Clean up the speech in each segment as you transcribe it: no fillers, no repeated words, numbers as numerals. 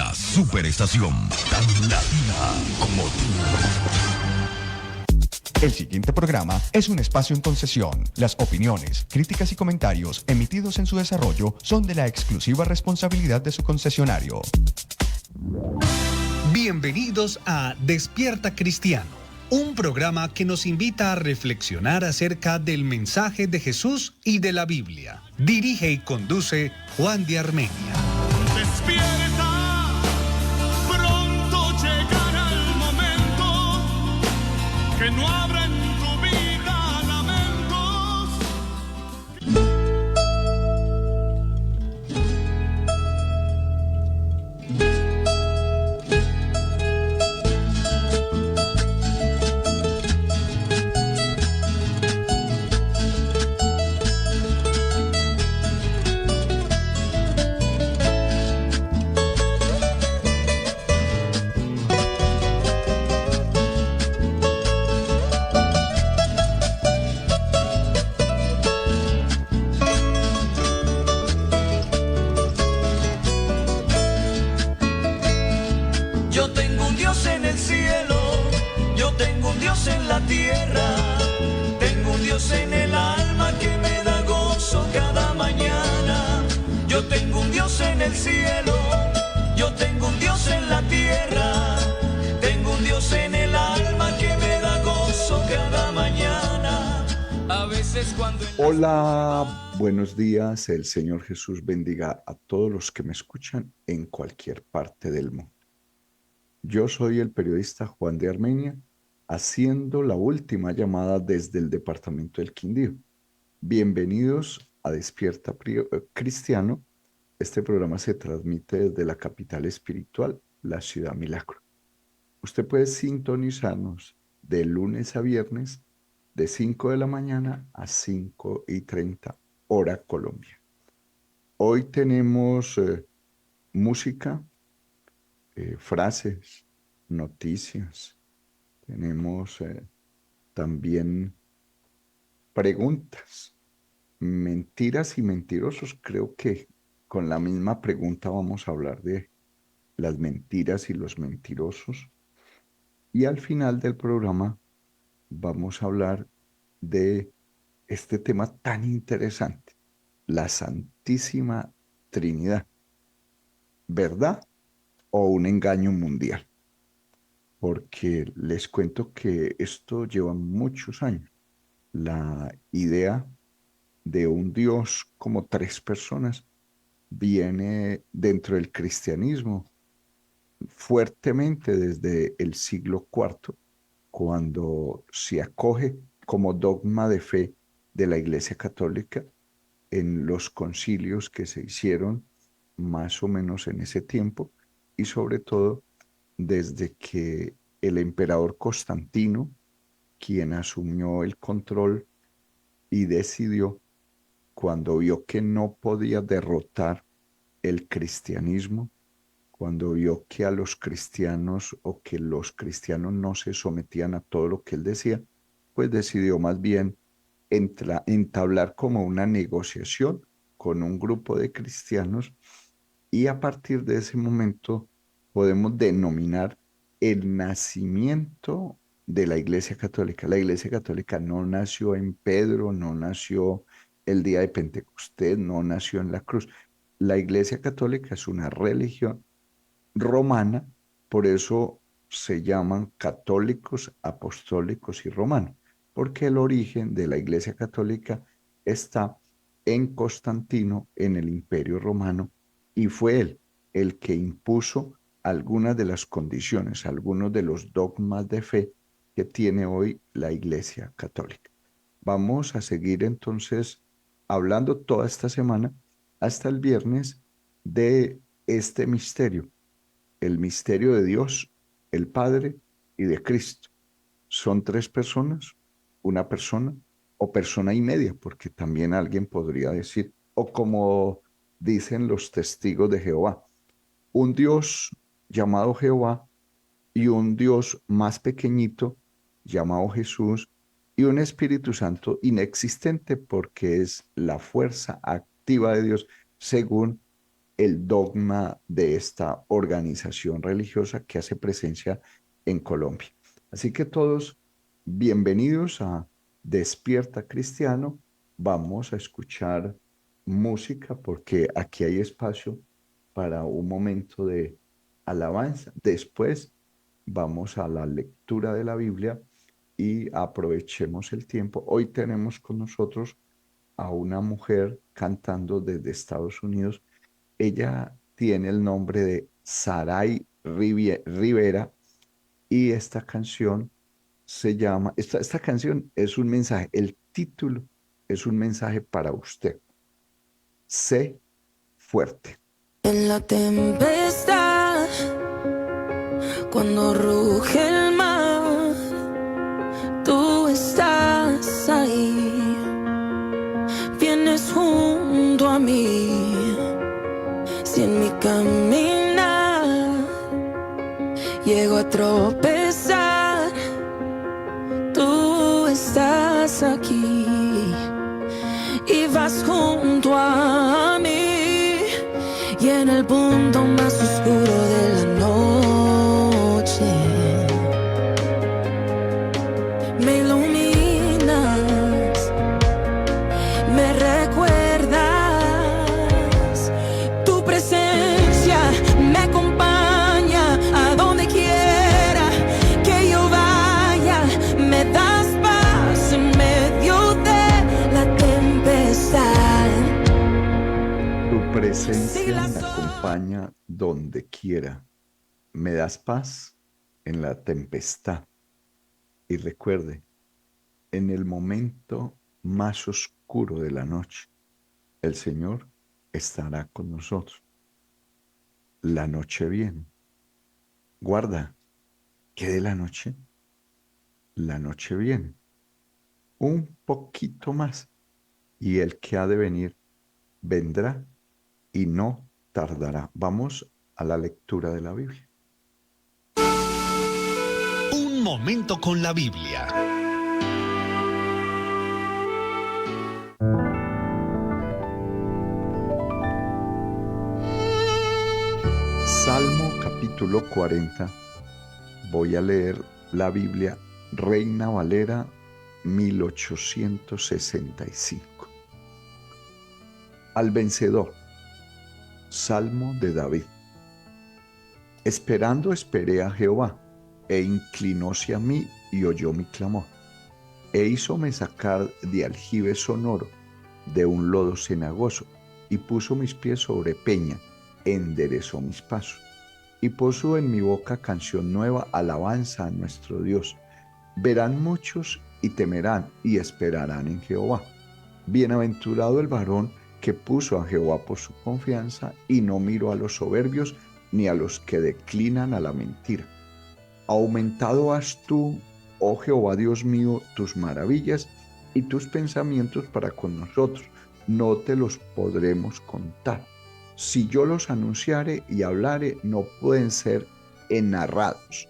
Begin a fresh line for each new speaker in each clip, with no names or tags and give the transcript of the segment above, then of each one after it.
La superestación tan latina como tú.
El siguiente programa es un espacio en concesión. Las opiniones, críticas y comentarios emitidos en su desarrollo son de la exclusiva responsabilidad de su concesionario.
Bienvenidos a Despierta Cristiano, un programa que nos invita a reflexionar acerca del mensaje de Jesús y de la Biblia. Dirige y conduce Juan de Armenia.
Despierta, pronto llegará el momento que no habrá en tu vida lamentos.
Yo tengo un Dios en el cielo, yo tengo un Dios en la tierra, tengo un Dios en el alma que me da gozo cada mañana. Yo tengo un Dios en el cielo, yo tengo un Dios en la tierra, tengo un Dios en el alma que me da gozo cada mañana. A veces cuando...
Hola, buenos días. El Señor Jesús bendiga a todos los que me escuchan en cualquier parte del mundo. Yo soy el periodista Juan de Armenia, haciendo la última llamada desde el departamento del Quindío. Bienvenidos a Despierta Cristiano. Este programa se transmite desde la capital espiritual, la ciudad Milagro. Usted puede sintonizarnos de lunes a viernes, de 5 de la mañana a 5:30, hora Colombia. Hoy tenemos música, frases, noticias. Tenemos también preguntas, mentiras y mentirosos. Creo que con la misma pregunta vamos a hablar de las mentiras y los mentirosos. Y al final del programa vamos a hablar de este tema tan interesante, la Santísima Trinidad. ¿Verdad o un engaño mundial? Porque les cuento que esto lleva muchos años. La idea de un Dios como tres personas viene dentro del cristianismo fuertemente desde el siglo IV, cuando se acoge como dogma de fe de la Iglesia Católica en los concilios que se hicieron más o menos en ese tiempo, y sobre todo desde que el emperador Constantino, quien asumió el control y decidió, cuando vio que no podía derrotar el cristianismo, cuando vio que a los cristianos o que los cristianos no se sometían a todo lo que él decía, pues decidió más bien entablar como una negociación con un grupo de cristianos, y a partir de ese momento podemos denominar el nacimiento de la Iglesia Católica. La Iglesia Católica no nació en Pedro, no nació el día de Pentecostés, no nació en la cruz. La Iglesia Católica es una religión romana, por eso se llaman católicos, apostólicos y romanos, porque el origen de la Iglesia Católica está en Constantino, en el Imperio Romano, y fue él el que impuso algunas de las condiciones, algunos de los dogmas de fe que tiene hoy la Iglesia Católica. Vamos a seguir entonces hablando toda esta semana hasta el viernes de este misterio, el misterio de Dios, el Padre y de Cristo. Son tres personas, una persona o persona y media, porque también alguien podría decir, o como dicen los testigos de Jehová, un Dios llamado Jehová y un Dios más pequeñito llamado Jesús y un Espíritu Santo inexistente porque es la fuerza activa de Dios según el dogma de esta organización religiosa que hace presencia en Colombia. Así que todos bienvenidos a Despierta Cristiano. Vamos a escuchar música porque aquí hay espacio para un momento de alabanza. Después vamos a la lectura de la Biblia y aprovechemos el tiempo. Hoy tenemos con nosotros a una mujer cantando desde Estados Unidos. Ella tiene el nombre de Saray Rivera y esta canción se llama, esta canción es un mensaje, el título es un mensaje para usted. Sé fuerte.
En la tempestad, cuando ruge el mar, tú estás ahí, vienes junto a mí. Si en mi caminar llego a tropezar, tú estás aquí y vas junto a mí. Y en el punto más oscuro de la noche me iluminas, me recuerdas, tu presencia me acompaña a donde quiera que yo vaya, me das paz en medio de la tempestad.
Tu presencia me acompaña donde quiera. Me das paz en la tempestad. Y recuerde, en el momento más oscuro de la noche, el Señor estará con nosotros. La noche viene. Guarda, ¿qué de la noche? La noche viene. Un poquito más. Y el que ha de venir, vendrá y no tardará. Vamos a la lectura de la Biblia.
Un momento con la Biblia.
Salmo capítulo 40. Voy a leer la Biblia Reina Valera 1865. Al vencedor. Salmo de David. Esperando esperé a Jehová, e inclinóse a mí y oyó mi clamor, e hízome sacar de aljibe sonoro, de un lodo cenagoso, y puso mis pies sobre peña, enderezó mis pasos, y puso en mi boca canción nueva, alabanza a nuestro Dios. Verán muchos y temerán y esperarán en Jehová. Bienaventurado el varón que puso a Jehová por su confianza y no miró a los soberbios ni a los que declinan a la mentira. Aumentado has tú, oh Jehová Dios mío, tus maravillas y tus pensamientos para con nosotros. No te los podremos contar. Si yo los anunciare y hablare, no pueden ser enarrados.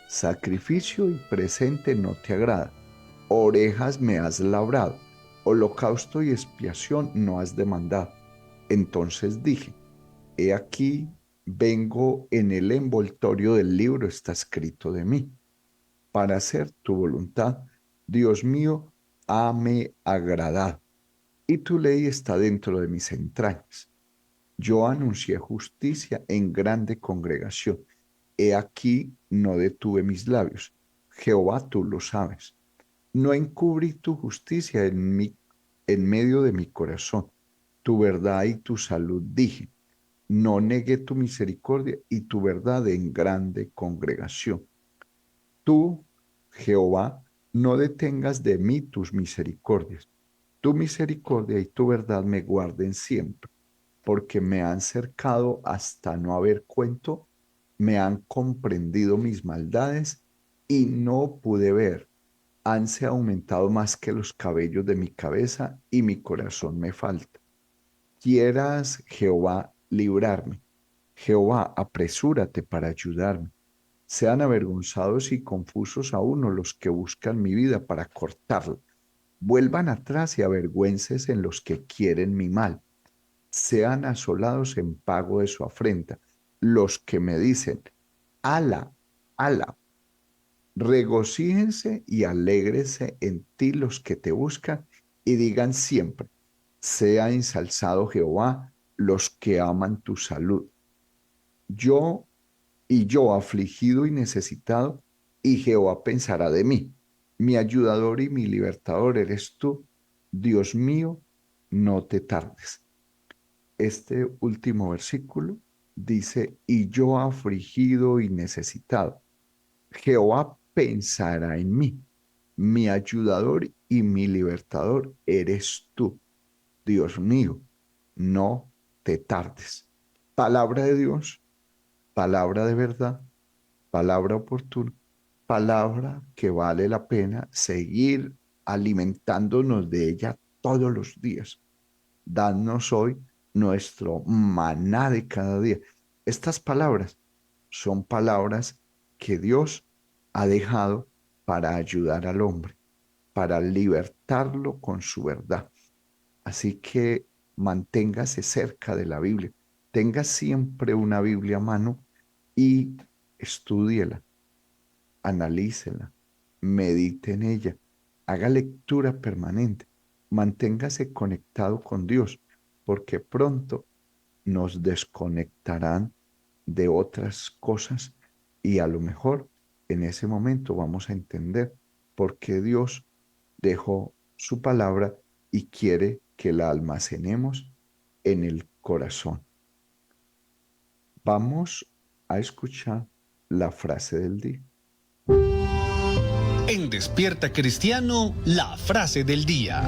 Sacrificio y presente no te agrada. Orejas me has labrado. Holocausto y expiación no has demandado. Entonces dije, he aquí, vengo, en el envoltorio del libro está escrito de mí. Para hacer tu voluntad, Dios mío, hame agradado. Y tu ley está dentro de mis entrañas. Yo anuncié justicia en grande congregación. He aquí, no detuve mis labios. Jehová, tú lo sabes. No encubrí tu justicia en medio de mi corazón. Tu verdad y tu salud dije. No negué tu misericordia y tu verdad en grande congregación. Tú, Jehová, no detengas de mí tus misericordias. Tu misericordia y tu verdad me guarden siempre, porque me han cercado hasta no haber cuento, me han comprendido mis maldades y no pude ver. Hanse aumentado más que los cabellos de mi cabeza y mi corazón me falta. Quieras, Jehová, librarme. Jehová, apresúrate para ayudarme. Sean avergonzados y confusos a uno los que buscan mi vida para cortarla. Vuelvan atrás y avergüences en los que quieren mi mal. sean asolados en pago de su afrenta. Los que me dicen, ala, ala, regocíjense y alégrese en ti los que te buscan y digan siempre, sea ensalzado Jehová los que aman tu salud. Yo afligido y necesitado, y Jehová pensará de mí. Mi ayudador y mi libertador eres tú. Dios mío, no te tardes. Este último versículo dice, y yo afligido y necesitado, Jehová pensará en mí. Mi ayudador y mi libertador eres tú. Dios mío, no te tardes. Palabra de Dios, palabra de verdad, palabra oportuna, palabra que vale la pena seguir alimentándonos de ella todos los días. Danos hoy nuestro maná de cada día. Estas palabras son palabras que Dios ha dejado para ayudar al hombre, para libertarlo con su verdad. Así que manténgase cerca de la Biblia. Tenga siempre una Biblia a mano y estúdiela, analícela, medite en ella, haga lectura permanente, manténgase conectado con Dios, porque pronto nos desconectarán de otras cosas y a lo mejor en ese momento vamos a entender por qué Dios dejó su palabra y quiere que la almacenemos en el corazón. Vamos a escuchar la frase del día.
En Despierta Cristiano, la frase del día.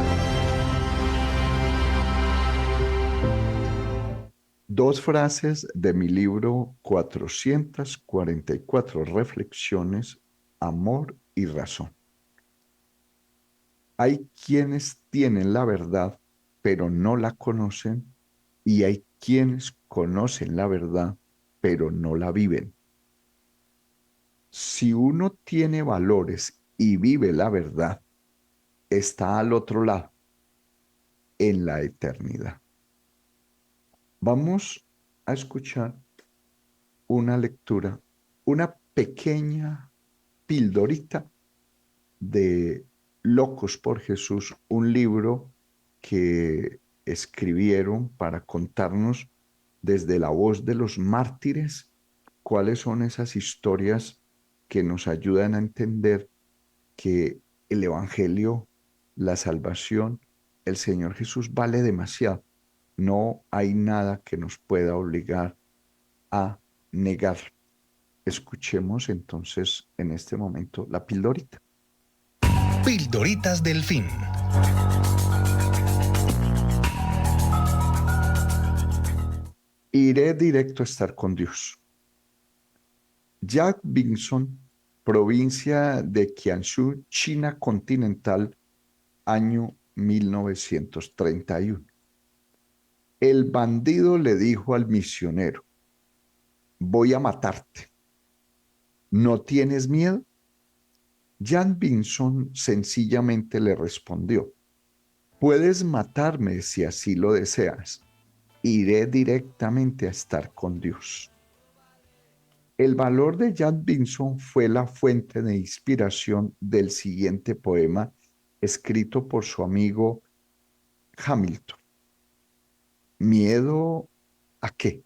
Dos frases de mi libro 444 reflexiones, amor y razón. Hay quienes tienen la verdad, pero no la conocen, y hay quienes conocen la verdad, pero no la viven. Si uno tiene valores y vive la verdad, está al otro lado, en la eternidad. Vamos a escuchar una lectura, una pequeña pildorita de Locos por Jesús, un libro que escribieron para contarnos desde la voz de los mártires cuáles son esas historias que nos ayudan a entender que el Evangelio, la salvación, el Señor Jesús vale demasiado. No hay nada que nos pueda obligar a negarlo. Escuchemos entonces en este momento la pildorita.
Pildoritas del fin.
Iré directo a estar con Dios. Jack Vinson, provincia de Jiangsu, China continental, año 1931. El bandido le dijo al misionero, voy a matarte. ¿No tienes miedo? Jan Vinson sencillamente le respondió, puedes matarme si así lo deseas. Iré directamente a estar con Dios. El valor de Jan Vinson fue la fuente de inspiración del siguiente poema escrito por su amigo Hamilton. ¿Miedo a qué?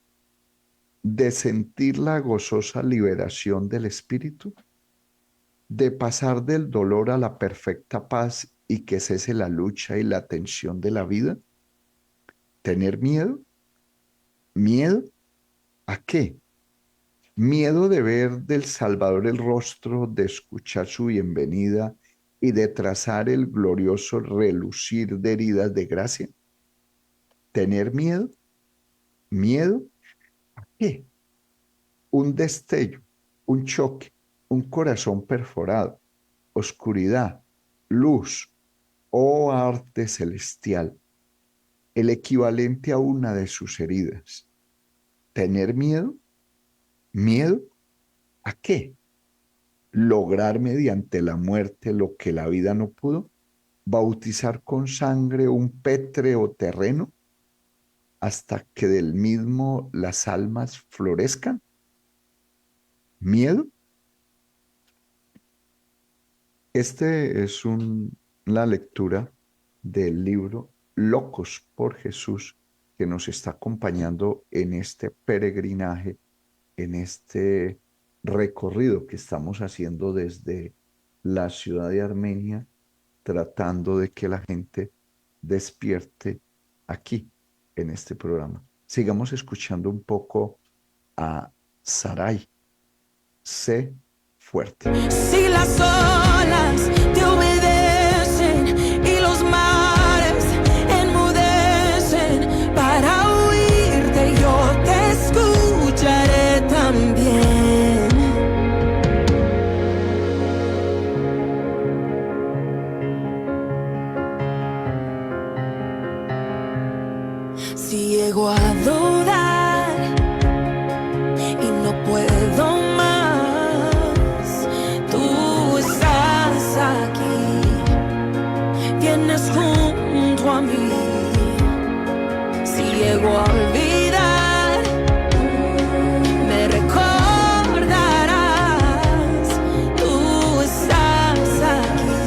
¿De sentir la gozosa liberación del espíritu? ¿De pasar del dolor a la perfecta paz y que cese la lucha y la tensión de la vida? ¿Tener miedo? ¿Miedo a qué? Miedo de ver del Salvador el rostro, de escuchar su bienvenida y de trazar el glorioso relucir de heridas de gracia. ¿Tener miedo? ¿Miedo a qué? Un destello, un choque, un corazón perforado, oscuridad, luz, oh arte celestial, el equivalente a una de sus heridas. ¿Tener miedo? ¿Miedo a qué? ¿Lograr mediante la muerte lo que la vida no pudo? ¿Bautizar con sangre un pétreo terreno? hasta que del mismo las almas florezcan. ¿Miedo? Este es la lectura del libro Locos por Jesús, que nos está acompañando en este peregrinaje, en este recorrido que estamos haciendo desde la ciudad de Armenia, tratando de que la gente despierte aquí, en este programa. Sigamos escuchando un poco a Sarai. Sé fuerte.
Si las olas te obedecen y los mares enmudecen para oírte, yo te escucharé también. Si llego a dudar y no puedo más, tú estás aquí, vienes junto a mí. Si llego a olvidar, me recordarás, tú estás aquí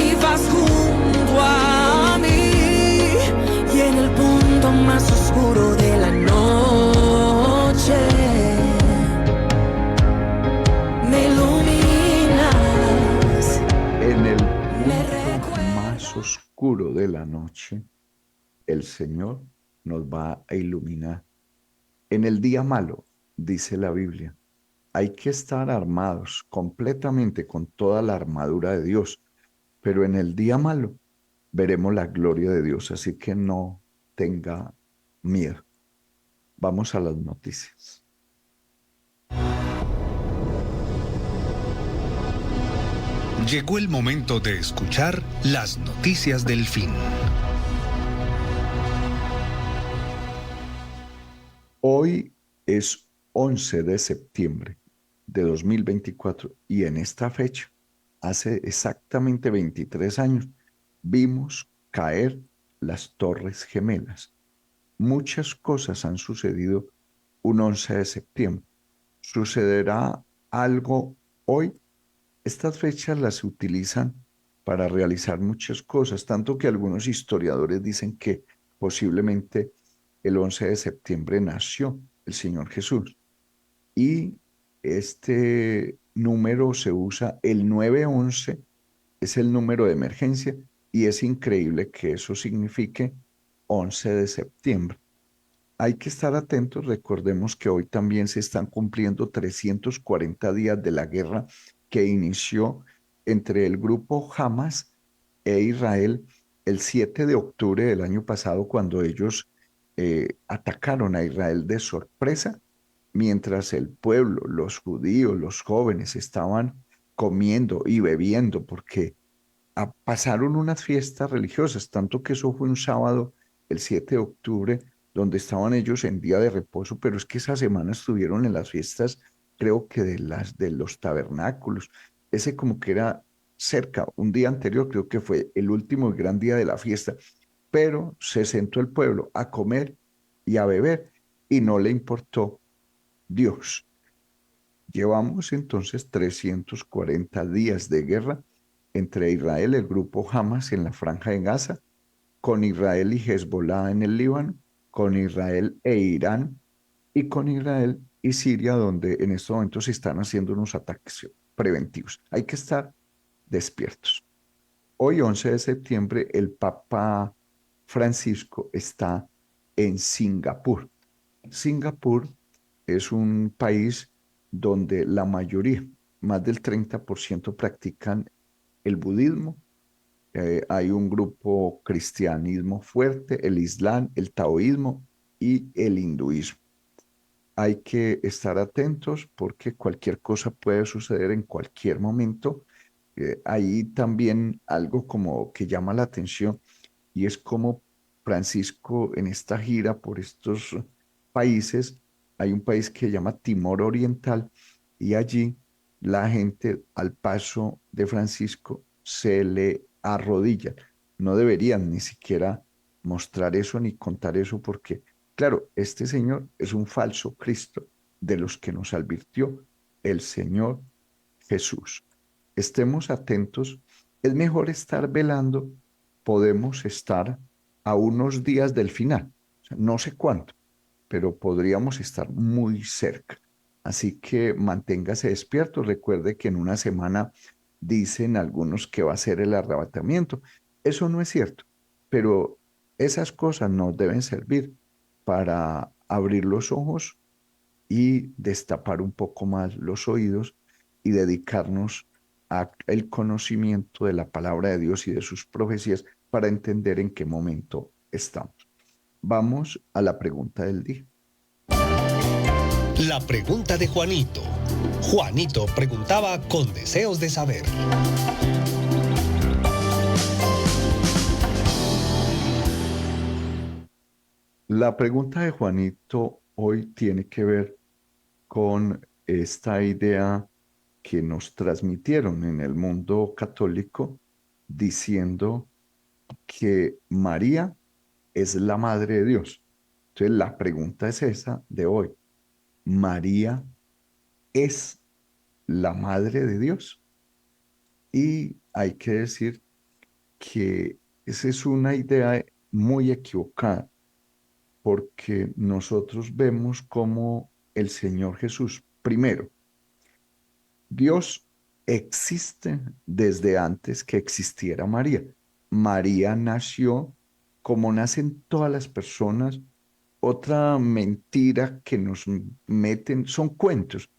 y vas junto a mí. Y en el punto más oscuro de la noche me iluminas.
En el punto más oscuro de la noche, el Señor nos va a iluminar. En el día malo, dice la Biblia, hay que estar armados completamente con toda la armadura de Dios, pero en el día malo veremos la gloria de Dios, así que no tenga miedo. Vamos a las noticias.
Llegó el momento de escuchar las noticias del fin.
Hoy es 11 de septiembre de 2024 y en esta fecha, hace exactamente 23 años, vimos caer las Torres Gemelas. Muchas cosas han sucedido un 11 de septiembre. ¿Sucederá algo hoy? Estas fechas las utilizan para realizar muchas cosas, tanto que algunos historiadores dicen que posiblemente el 11 de septiembre nació el Señor Jesús. Y este número se usa, el 911 es el número de emergencia, y es increíble que eso signifique 11 de septiembre. Hay que estar atentos, recordemos que hoy también se están cumpliendo 340 días de la guerra que inició entre el grupo Hamas e Israel el 7 de octubre del año pasado, cuando ellos atacaron a Israel de sorpresa, mientras el pueblo, los judíos, los jóvenes estaban comiendo y bebiendo porque pasaron unas fiestas religiosas, tanto que eso fue un sábado, el 7 de octubre, donde estaban ellos en día de reposo, pero es que esa semana estuvieron en las fiestas, creo que de los tabernáculos, ese como que era cerca, un día anterior, creo que fue el último y gran día de la fiesta, pero se sentó el pueblo a comer y a beber y no le importó Dios. Llevamos entonces 340 días de guerra entre Israel, el grupo Hamas en la Franja de Gaza, con Israel y Hezbollah en el Líbano, con Israel e Irán, y con Israel y Siria, donde en estos momentos se están haciendo unos ataques preventivos. Hay que estar despiertos. Hoy, 11 de septiembre, el Papa Francisco está en Singapur. Singapur es un país donde la mayoría, más del 30%, practican el budismo. Hay un grupo cristianismo fuerte, el islam, el taoísmo y el hinduismo. Hay que estar atentos porque cualquier cosa puede suceder en cualquier momento. Hay también algo como que llama la atención, y es como Francisco en esta gira por estos países, hay un país que se llama Timor Oriental, y allí la gente al paso de Francisco se le arrodilla. No deberían ni siquiera mostrar eso ni contar eso porque, claro, este Señor es un falso Cristo de los que nos advirtió el Señor Jesús. Estemos atentos. Es mejor estar velando. Podemos estar a unos días del final. O sea, no sé cuánto, pero podríamos estar muy cerca. Así que manténgase despierto. Recuerde que en una semana dicen algunos que va a ser el arrebatamiento. Eso no es cierto, pero esas cosas nos deben servir para abrir los ojos y destapar un poco más los oídos y dedicarnos al conocimiento de la palabra de Dios y de sus profecías para entender en qué momento estamos. Vamos a la pregunta del día.
La pregunta de Juanito. Juanito preguntaba con deseos de saber.
La pregunta de Juanito hoy tiene que ver con esta idea que nos transmitieron en el mundo católico diciendo que María es la madre de Dios. Entonces la pregunta es esa de hoy. ¿María es la madre de Dios? Y hay que decir que esa es una idea muy equivocada, porque nosotros vemos cómo el Señor Jesús, primero, Dios existe desde antes que existiera María. María nació como nacen todas las personas. Otra mentira que nos meten son cuentos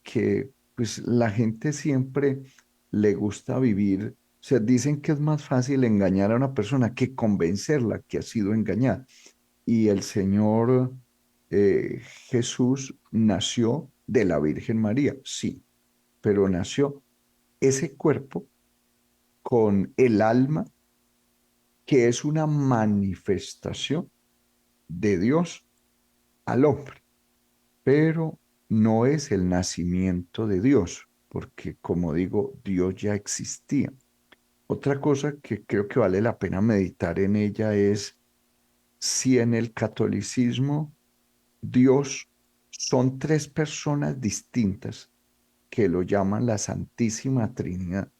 que pues la gente siempre le gusta vivir. O sea, dicen que es más fácil engañar a una persona que convencerla que ha sido engañada. Y el Señor Jesús nació de la Virgen María, sí, pero nació ese cuerpo con el alma que es una manifestación de Dios al hombre, pero no es el nacimiento de Dios, porque como digo, Dios ya existía. Otra cosa que creo que vale la pena meditar en ella es si en el catolicismo Dios son tres personas distintas que lo llaman la Santísima Trinidad.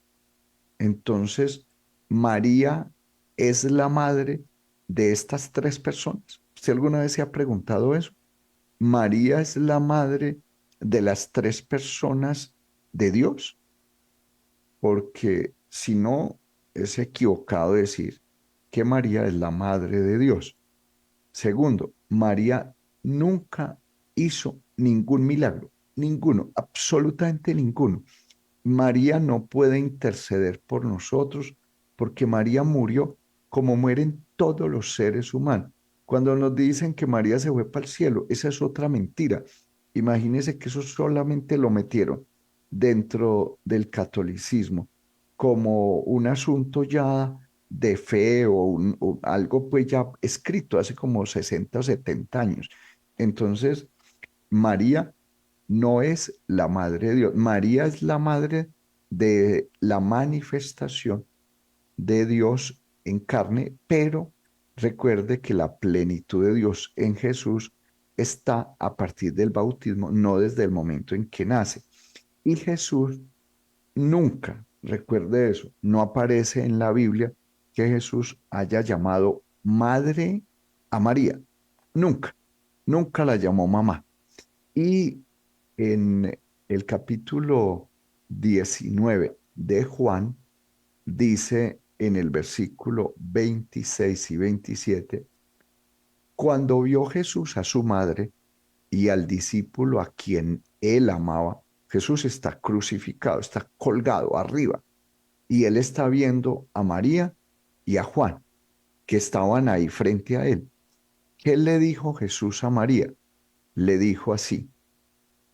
Entonces, María es la madre de estas tres personas. ¿Usted alguna vez se ha preguntado eso? María es la madre de las tres personas de Dios, porque si no, es equivocado decir que María es la madre de Dios. Segundo, María nunca hizo ningún milagro, ninguno, absolutamente ninguno. María no puede interceder por nosotros porque María murió como mueren todos los seres humanos. Cuando nos dicen que María se fue para el cielo, esa es otra mentira. Imagínense que eso solamente lo metieron dentro del catolicismo como un asunto ya de fe o algo pues ya escrito hace como 60 o 70 años. Entonces, María no es la madre de Dios. María es la madre de la manifestación de Dios en carne, pero recuerde que la plenitud de Dios en Jesús está a partir del bautismo, no desde el momento en que nace. Y Jesús nunca, recuerde eso, no aparece en la Biblia que Jesús haya llamado madre a María. Nunca, nunca la llamó mamá. Y en el capítulo 19 de Juan, dice en el versículo 26 y 27, cuando vio Jesús a su madre y al discípulo a quien él amaba, Jesús está crucificado, está colgado arriba, y él está viendo a María y a Juan, que estaban ahí frente a él. ¿Qué le dijo Jesús a María? Le dijo así: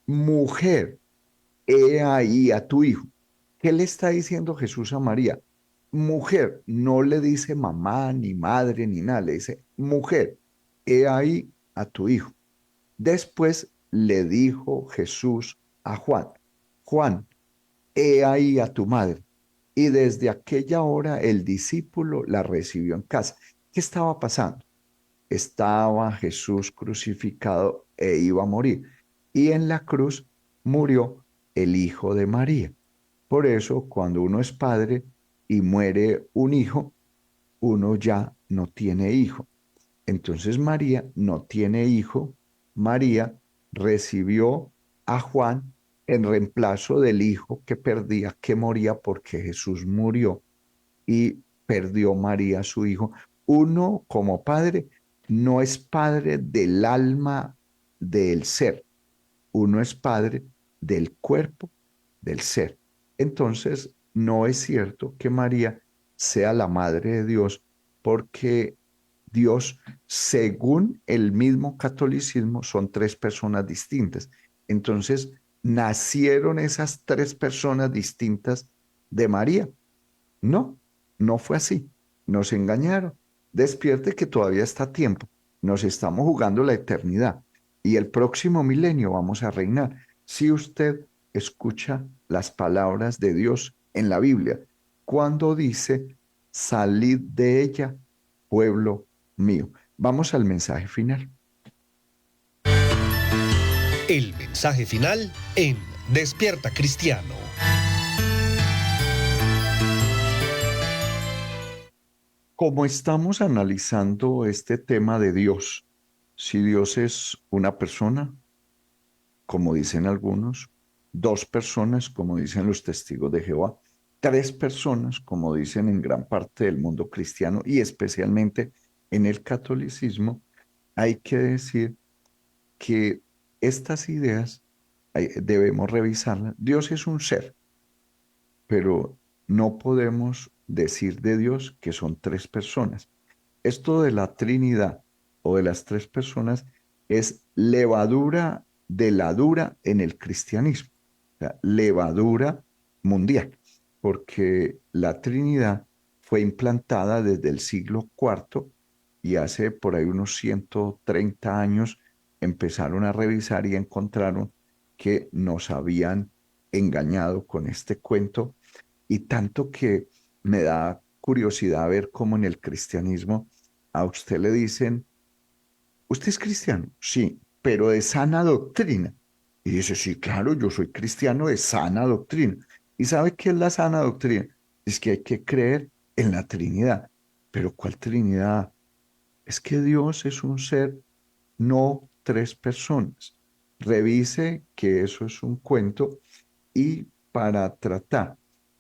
mujer, he ahí a tu hijo. ¿Qué le está diciendo Jesús a María? Mujer, no le dice mamá, ni madre, ni nada, le dice mujer, he ahí a tu hijo. Después le dijo Jesús a Juan: Juan, he ahí a tu madre. Y desde aquella hora el discípulo la recibió en casa. ¿Qué estaba pasando? Estaba Jesús crucificado e iba a morir. Y en la cruz murió el hijo de María. Por eso, cuando uno es padre y muere un hijo, uno ya no tiene hijo. Entonces María no tiene hijo. María recibió a Juan en reemplazo del hijo que perdía, que moría porque Jesús murió y perdió María a su hijo. Uno como padre no es padre del alma del ser, uno es padre del cuerpo del ser. Entonces, no es cierto que María sea la madre de Dios, porque Dios, según el mismo catolicismo, son tres personas distintas. Entonces, nacieron esas tres personas distintas de María. No, no fue así. Nos engañaron. Despierte que todavía está a tiempo. Nos estamos jugando la eternidad y el próximo milenio vamos a reinar. Si usted escucha las palabras de Dios en la Biblia, cuando dice, salid de ella, pueblo mío. Vamos al mensaje final.
El mensaje final en Despierta Cristiano.
Como estamos analizando este tema de Dios, si Dios es una persona, como dicen algunos, dos personas, como dicen los testigos de Jehová, tres personas, como dicen en gran parte del mundo cristiano y especialmente en el catolicismo, hay que decir que estas ideas debemos revisarlas. Dios es un ser, pero no podemos decir de Dios que son tres personas. Esto de la Trinidad o de las tres personas es levadura de la dura en el cristianismo, o sea, levadura mundial, porque la Trinidad fue implantada desde el siglo IV y hace por ahí unos 130 años empezaron a revisar y encontraron que nos habían engañado con este cuento, y tanto que me da curiosidad ver cómo en el cristianismo a usted le dicen, ¿usted es cristiano? Sí, pero de sana doctrina. Y dice, sí, claro, yo soy cristiano de sana doctrina. ¿Y sabe qué es la sana doctrina? Es que hay que creer en la Trinidad. ¿Pero cuál Trinidad? Es que Dios es un ser, no tres personas. Revise que eso es un cuento, y para tratar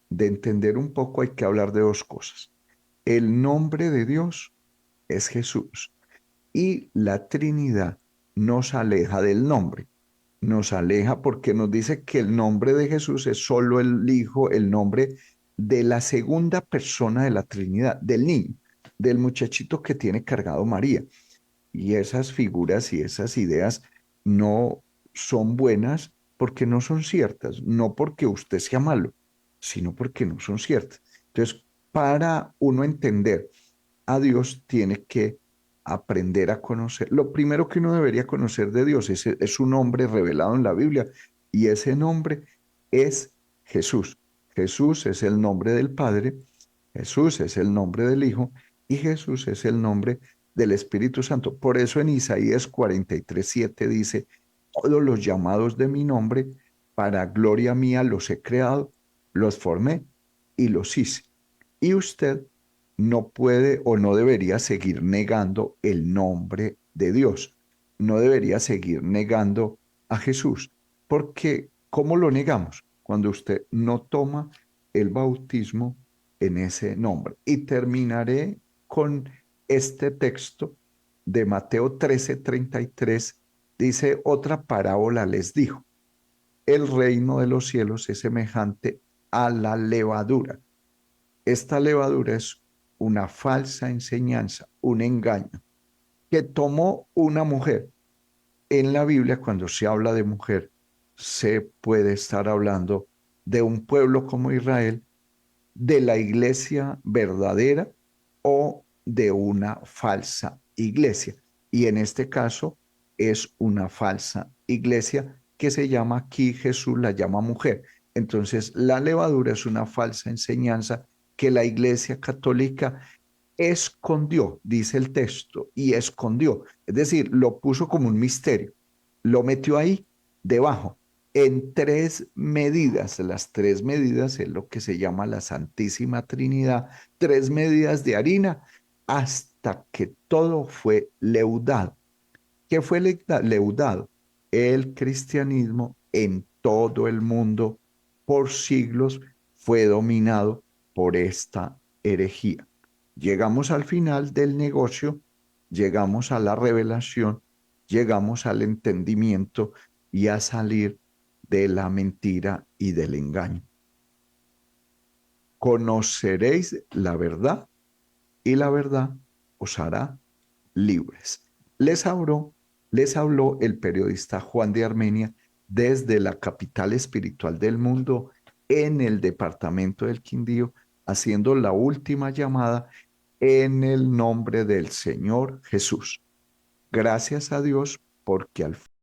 de entender un poco hay que hablar de dos cosas. El nombre de Dios es Jesús y la Trinidad nos aleja del nombre. Nos aleja porque nos dice que el nombre de Jesús es solo el Hijo, el nombre de la segunda persona de la Trinidad, del niño, del muchachito que tiene cargado María. Y esas figuras y esas ideas no son buenas porque no son ciertas, no porque usted sea malo, sino porque no son ciertas. Entonces, para uno entender a Dios, tiene que aprender a conocer. Lo primero que uno debería conocer de Dios es su nombre revelado en la Biblia, y ese nombre es Jesús. Jesús es el nombre del Padre, Jesús es el nombre del Hijo y Jesús es el nombre del Espíritu Santo. Por eso en Isaías 43:7 dice, todos los llamados de mi nombre, para gloria mía los he creado, los formé y los hice. Y usted no puede o no debería seguir negando el nombre de Dios. No debería seguir negando a Jesús. Porque, ¿cómo lo negamos? Cuando usted no toma el bautismo en ese nombre. Y terminaré con este texto de Mateo 13:33. Dice, otra parábola les dijo, el reino de los cielos es semejante a la levadura. Esta levadura es una falsa enseñanza, un engaño, que tomó una mujer. En la Biblia, cuando se habla de mujer, se puede estar hablando de un pueblo como Israel, de la iglesia verdadera o de una falsa iglesia. Y en este caso es una falsa iglesia que se llama aquí, Jesús la llama mujer. Entonces, la levadura es una falsa enseñanza que la Iglesia Católica escondió, dice el texto, y escondió. Es decir, lo puso como un misterio. Lo metió ahí, debajo, en tres medidas. Las tres medidas es lo que se llama la Santísima Trinidad. Tres medidas de harina hasta que todo fue leudado. ¿Qué fue leudado? El cristianismo en todo el mundo por siglos fue dominado por esta herejía. Llegamos al final del negocio, llegamos a la revelación, llegamos al entendimiento y a salir de la mentira y del engaño. Conoceréis la verdad y la verdad os hará libres. Les habló el periodista Juan de Armenia desde la capital espiritual del mundo en el departamento del Quindío, haciendo la última llamada en el nombre del Señor Jesús. Gracias a Dios porque al